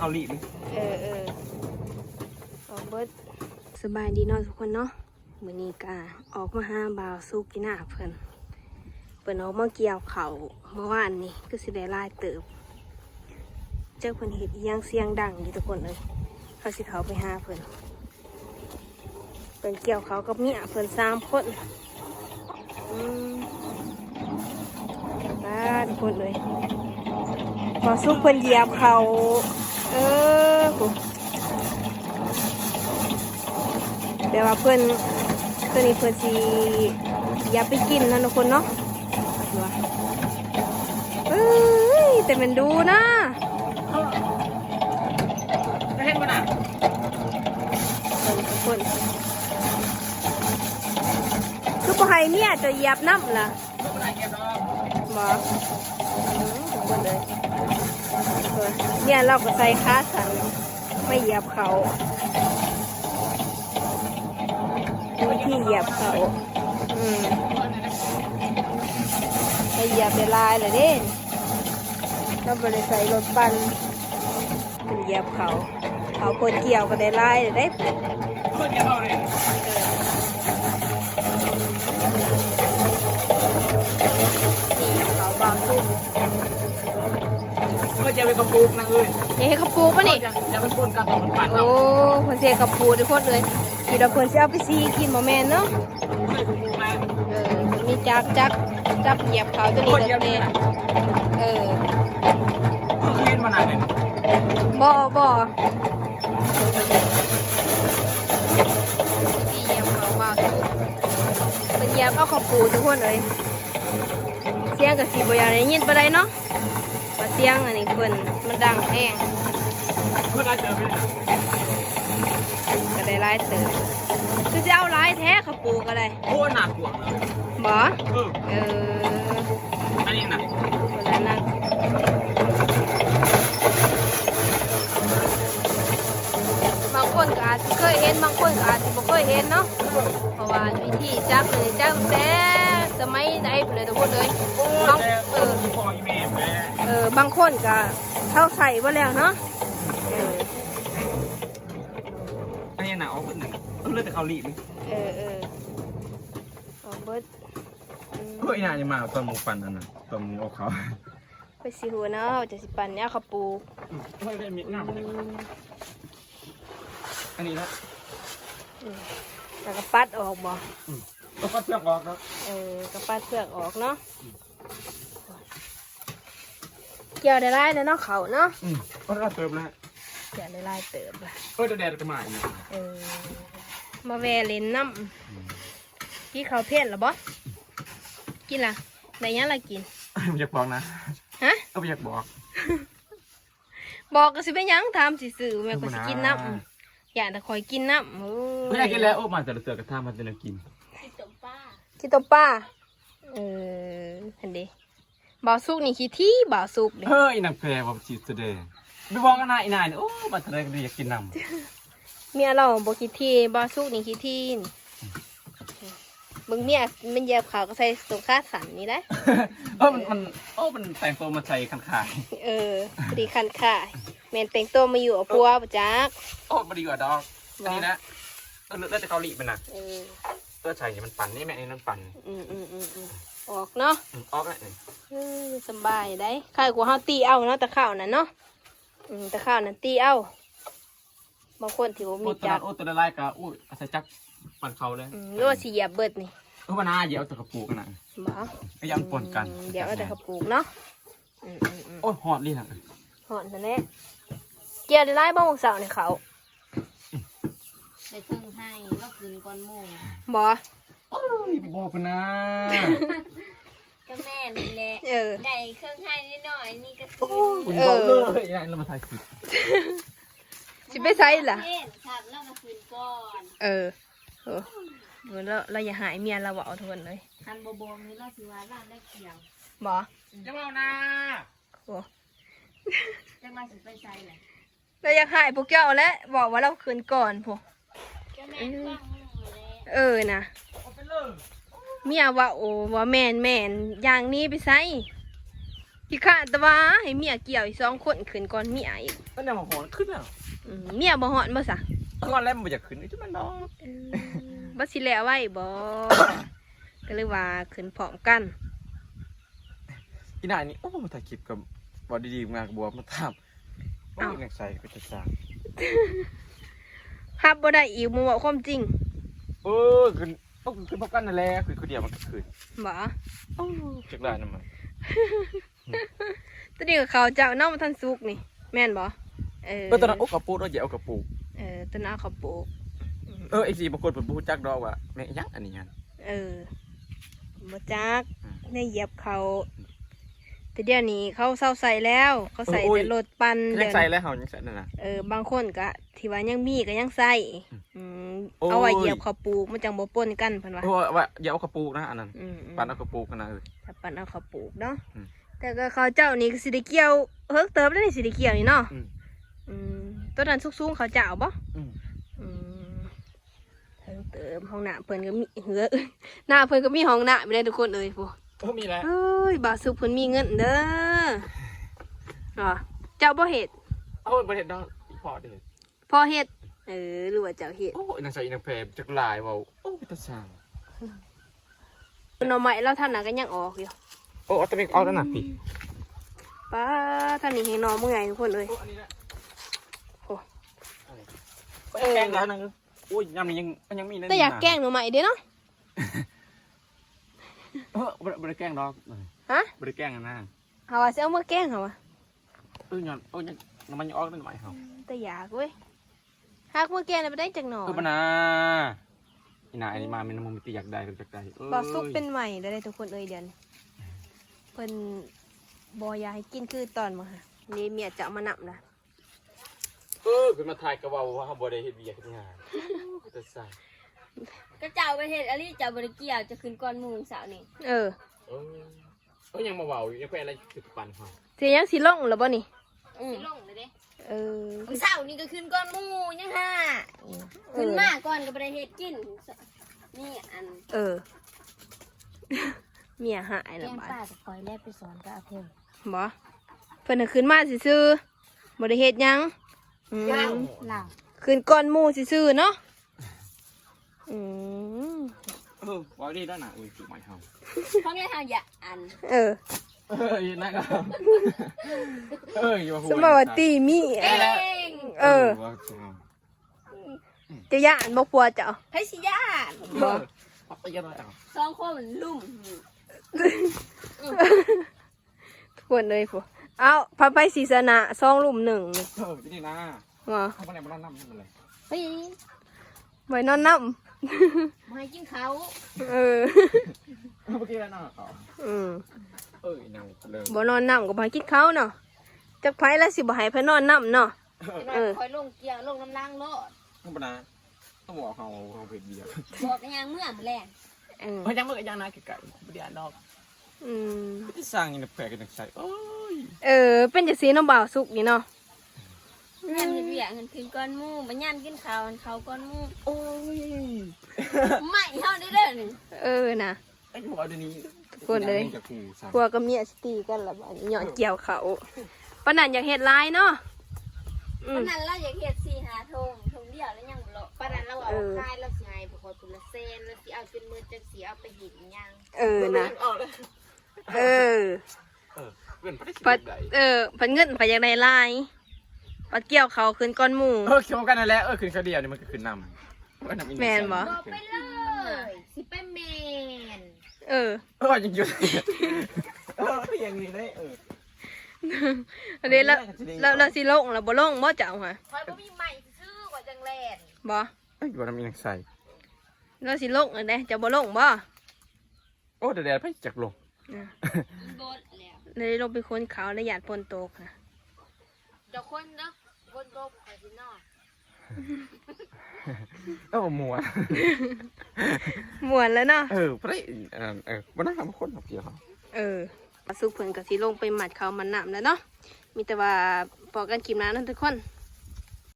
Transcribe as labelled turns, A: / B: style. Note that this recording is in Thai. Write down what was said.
A: าหลีมั้ย
B: ออกเบิดสบายดีเนาะทุกคนเนาะมื้อนี้ก็ออกมาหาบ่าวสุกกินหน้าเพิ่นออกมาเกี่ยวเขาเมื่อวานนี้ก็สิได้ลายเติบเจ้าเพิ่นเฮ็ดอีหยังเสียงดังอยู่ทุกคนเลยเขาสิเขาไปหาเพิ่นเกี่ยวเขากับเมียเพิ่น3 คนทุกคนเลยพอสุกเพิ่นเหยียบเขาแต่ว่าเพิ่นตัวนี้เพิ่นสิอย่าไปกินนะทุกคนเนาะแต่มันดูนะ
A: จะเห็นบ่น่ะ
B: ทุกคนคือบ่ให้เมียจะเหยียบน้ำล่ะ
A: บ่ได้เก็บดอก
B: บ่ทุกคนเลยเนี่ยเราก็ใส่ขาสั่นไม่เหยียบเขาดูที่เหยียบเขาไปเหยียบเดลายเลยเด้เราไปใส่รถปั่นเป็นเหยียบเขาเปิดเกี่ยวก็ได้ลายเลยได้
A: เพิ่นจะเอาเลย
B: เขาบางทุ่ม
A: เพิ่นจะไปกระปุกนะเอ้ย
B: นี่ให้เขาปลูกป่ะนี่
A: จะเป็นคนกันต้องมันปั่น
B: โอ้เพิ่นเสียกับปลูกทุกคนเลยที่เราเพิ่นจะเอาไปซีกินบ่แม่นเนาะมีจับเหยียบเขาตัวนี้ตัวนี้
A: เห็นบ่น่ะเนี่ย
B: บ่เหยียบเขาเป็นเหยียบเอาข้าวปูทุกคนเลยเสียงกับสีบอยางได้ยินไปได้เนาะว่าเสียงอันนี้เพิ่นมันดังแห้ง
A: เพิ่นได้เจอไหม
B: ก็ได้ลายเติมคือจะเอาลายแท้ข้าวปูก็ได้
A: โอ้หนักกว่า
B: บ่
A: อันนี้น่ะ
B: คนนั้นบางคนก็อาจจะเคยเห็นบางคนก็อาจจะไม่เคยเห็นเนาะเพราะว่าวิธีจับเลยจับแต่สมัยไหนเลยทุกคนเลยบางคนก็เข้าใส่ว่าแล้วเนาะ
A: อันนี้น่ะเอาเบิดน่ะเลือดแต่เกาหลีมั้ย
B: เอาเบิด
A: ก็อีน่าจะมาตอนหมูปั่นอันน่ะตอนหมูเอาเขา
B: ไปสิหัวเนาะจะสิปั่นเนี่ยข้าวปู
A: ไม่ได้มีน้ำอันนี้นะ
B: แล้วก็ปัดออกบ่
A: ก็ปัดเปลือกออกครับ
B: ก็ปัดเปลือกออกเนาะเกี่ยวได้ไล่เลยเนาะเขาเนาะ
A: ก็ได้เติมแล้ว
B: เกี่ยวได้ไล่เติมละ
A: จะแดดจะมาอีก
B: มาแวเล่นน้ำกี่เขาเพี้ยนหรอบ่กินล่ะไหนยังล่ะกิน
A: อยากบอกนะ
B: ฮะ
A: ก็อยากบอก
B: ก็สิเป็นยังทำสิสื่อแม่ก็สิกินน้ำอยากแต่คอยกินน้ำ
A: ไม่ได้กินแล้วโอ้มาแต่ละเตือกระทามาแต่ละกิน
B: กินต้มป้าเห็นดิบ่าวสุกนี่ขี้ที่บ่าวสุก
A: เฮ้ยนักแพร่บ่จีแสดงไม่บอกกันนะอีนายโอ้มาแต่ละก็อยากกินน้
B: ำเมียเราบ่ขี้ที่บ่าวสุกนี่ขี้ที่มึงเมียมันเหยียบขาวก็ใส่ตรงคาสันนี่แหละ
A: มันแต่งตัวมาใส่คันขาย
B: พอดีคันขายแมนแต่งตัวมาอยู่กับพัวปะจัก
A: มาดีกว่าดอกอันนี้นะเลือดจะเกาหลีมันนะเลือดใส่มันปั่นนี่แม่นี่นั่นปั่น
B: ออกเนาะ
A: ออกเลย
B: สบายได้ข้าวกูเฮาตีเอาเนาะแต่ข้าวนั่นเนาะแต่ข้าวนั่นตีเอาบางคนที่ว่ามีจัก
A: ตัวละลายก็ใส่จักปั่นเขาเลย
B: หรือว่าสีเหยียบเบิดนี่
A: มันน่าเดี๋ยวแต่กระปุกกันนะก็ยังปนกัน
B: เดี๋ยวแต่กระปุกเนาะ
A: โอ้หอดนี่นะ
B: หอดนั่นแหละเกี่ยวได้ไล่บ้างเสาในเขา
C: ไปเครื่องให้ก็คืนก้อนโม่
A: บอกกันนะ
C: ก็แม่นี่แหละได้เครื่องให้นิดหน่อยนี่ก็
A: คือเลยเรามาถ่ายคลิป
B: ชิไปใส่ล่ะ
C: ขับแล้วก็คืนก้อน
B: เราอย่าหายเมียเราเอาทุกคนเลย
C: คันโบนี่เราสิว่าร้านได้เกี่ยว
A: จะเอานะ
C: จะมาสิไปใส่เลย
B: เราอยากหายพวกเจ้าแล้วบอกว่าเราคืนก่อนพวกนะเมียว่าโอ้ว่าแมนอย่างนี้ไปใส่ ขี้ข้านแต่ว่าให้เมียเกี่ยวอีก2 คนขึ้นก่อนเมียอีก
A: นั่นแหละหอนขึ้นอ่ะ
B: เมียบ่ฮอดบ่ซะ
A: ตอนแรกมันอยากขึ้นไอ้ที่มันน้อง
B: บ่สิแล้วไว้บ่ ก็เลยว่าขึ้นพร้อมกัน
A: อีนายนี่โอ้ถ่ายคลิปกับบอดีๆมากบัวมาทำโอ้ยนักใส่ก็จะจ้าง
B: ฮับบ่ได้อีกมึงบอกความจริง
A: ขึ้นต้องขึ้นพบกันนั่นแหละคือคนเดียวมันก็ขึ้น
B: บ่
A: จักได้นั่นมัน
B: ตอนนี้ก็เขาเจ้าเนาะมันทันสุกนี่ แม่นบ่
A: ตอนนั้นโอ้กระปูเราอย่าเอากระปู
B: ตอนนั้นเขาปลูก
A: ไอ้สีบางคนผมพูดจักดอกว่าแม่ยักษ์อันนี้ฮะ
B: บ่จักได้เหยียบเขาแต่เดี๋ยวนี้เขาเศร้าใส่แล้วเขาใส่แต่รถปั่น
A: ยังใส่แล้วเหรอยังใส่นั่นนะ
B: บางคนก็ที่ว่ายังมีก็ยังใส่เอาไว้เหยียบเขาปลูกมันจังบ่ปนกันเพิ่นว่า
A: ว่าอย่าเอากระปูนะอันนั้น ปั่นเอากระปูกันนะ
B: ถ้าปั่นเอาเขาปลูกเนาะแต่ก็เขาเจ้านี่ก็สิได้เกี่ยวเฮิกเติบได้วนี่สิได้เกี่ยวนี่เนาะต้นนั้นสูงๆเขาเจ้าบ่เฮิกเติบห้องน้ำเพิ่นก็มีหน้าเพิ่นก็มีห้องน้ำไม่ได้ทุกคนเลยพวก
A: มีแล้ว
B: เอ้ยบ่าวสุกเพิ่นมีเงินเด้อเจ้าบ่เฮ็ด
A: ประเทศดอกพอเด็ด
B: พ่อเฮ็ดหรือว่าเจ้าเฮ็ด
A: โอ้ยนางใส่นางแพรจักลายว่าโอ้ยตาช่าง
B: หน่อไม้เราท่านน่ะก็ยังออกอยู่
A: โอ้ตะเมกเอาแล้วนะพี่
B: ป้าท่านนี่ให้หน่อเมื่อยทุกคนเลย
A: อันนี้นะ
B: โอ้
A: แกงแล้วนะโอ้ยยำนี่ยังมีนั่น
B: แต่อยากแกล้งหน่อไม้เด้เนาะ
A: บริแกงดอก
B: ฮะ
A: บริแกงกันนะ
B: เฮาว่าสิเอามาแกล้งเฮาว่า
A: ยังมันยังออกนั่นใหม่เขา
B: แต่อยากเว้ยหากมาแกล้งได้บ่ได้จักหน่อ
A: ปนาอีน่าอันนี้มามันมันตีอยากได้ก็อยากได้
B: บ่สุกเป็นใหม่ได้ทุกคนเอ้ยเดือนเพิ่นบ่อยากให้กินคือตอนมาค่ะนี่เมียจะเอามานับนะ
A: คือมาถ่ายกระเป๋าว่าเขาบริเฮ็ดเบียร์ขึ้นงานจะใส่
C: ก็เจ้าไปเฮ็ดอันนี้เจ้าบ่ได้เกี่ยวจะขึ้นก้อนหมู่สาวนี่
A: ยังมาเบายังเป็นอะไรจุดปั่นเขา
B: สิยังสิลงแล้วบ่นี่
C: สิลงเลยเด้
B: มื้อ
C: สาวนี่ก็ขึ้นก้อนหมู่ยังห่าขึ้นมาก่อนก็บ่ได้เฮ็ดกินนี่อัน
B: เมียหาย
C: แก
B: แล้ว
C: ง
B: บาด
C: ป้าจะคอยแลบไปสอนก็เอาเพิ่น
B: บ่เพิ่นน่ะขึ้นมาซื่อๆบ่ได้เฮ็ดหยัง
C: ลาว
B: ขึ้นก้อนหมู่ซื่อๆเนาะ
A: ว่าดีแล้วนะจุดใหม่เขา
C: เพราะงั้นเฮาอย่าอัน
A: นั่นก็
B: สมว่าตีมี
C: เอง
B: จะย่านบ่กลัวเจ้า
C: ไผสิย่าน
B: บ่
A: ตีกันเลย
C: สองคนมันลุ่ม
B: ทุกคนเลยพวกเอาพระไปศรีสนะ2 ลุ่ม 1นี่
A: นี่นะ
B: บ่
A: เขาไปไหนมานั่งนั่งเลย
C: เฮ้ย
B: ไว้นอนน้ำ
C: บ่ให้กินเขา
A: เมื่อกี้แล้วนะเขานั่งเลย
B: บ่นอนน้ำก็บ่ให้กินข้าวเนาะจักไผแล้วสิบ่ให้ไผนอนน้ำเนาะ
C: คอยลงเกี่ยวลงน้ำล้างโลด
A: ธรรมดาต้องบอกเขาเผ็ดเบียร์
C: บอกกันยังเมื่อมแรง
A: เพราะยังเมื่อยังนะไก่ไม่ได้ดอกที่สร้างยังแปลกกันใส่
B: เป็นจังซี่เนาะบ่าวสุกนี่เนาะ
C: เงินเบียเงินคืนก้อนหมู่บัญญัติกินข้าวเขาก้อนหมู่
A: โอ้ย
C: ไม่เท่าได้เด้อนี่
B: นะ
A: ไอ้หัวเดี๋ยวนี้
B: ทุกคนเลยพวกกับเมียสตีกันละบัดนี้หยอดเกี่ยวเขาปานนั้นอยากเฮ็ดลายเนาะ
C: ปานนั้นเราอยากเฮ็ด4-5 ทงเดียวแล้วยังบ่เลาะปานนั้นเราเอาคายเราสิให้บ่คนตุละเซนแล้วสิเอาจนมือจังสิเอาไปเฮ็ดหยัง
B: นะปัดปัดเงินไปอยากได้ลายปัดเกี่ยวเขาขึ้นก้อนหมู
A: เคี้ยวกันนั่นแหละขึ้นข้าวเดียวนี่มันก็ขึ้นนำ
B: แม่นบ่
C: บอกไปเลยสิไปแม่น
A: ยังอยู่อย่างนี้ได้
B: อันนี้แล้วสิลงแล้วบ่ลงบ่เจ้าค่ะ
C: คอยบ่มีใหม่ซื้อกว่าจังแลน
B: บ่
A: อยู่น้ำมีนักใส่
B: แล้วสิลงอันใดจะบ่ลงบ่
A: โอ้เดี๋ยวไปจักลง
C: โดดแล้ว
B: เลยลงไปค้นเขาแล้วหยาดฝนตกค่ะ
C: เดี๋ยวคนเนาะคนโตไปสินอน
A: มัว
B: ม่วนแล้วเนาะ
A: ไปวันนั้นทำคนเกี่ยวเขา
B: สุกเพิ่นก็สิลงไปหมัดเขามันน้ำแล้วเนาะมีแต่ว่าพอกันคลิปนั้นทุกคน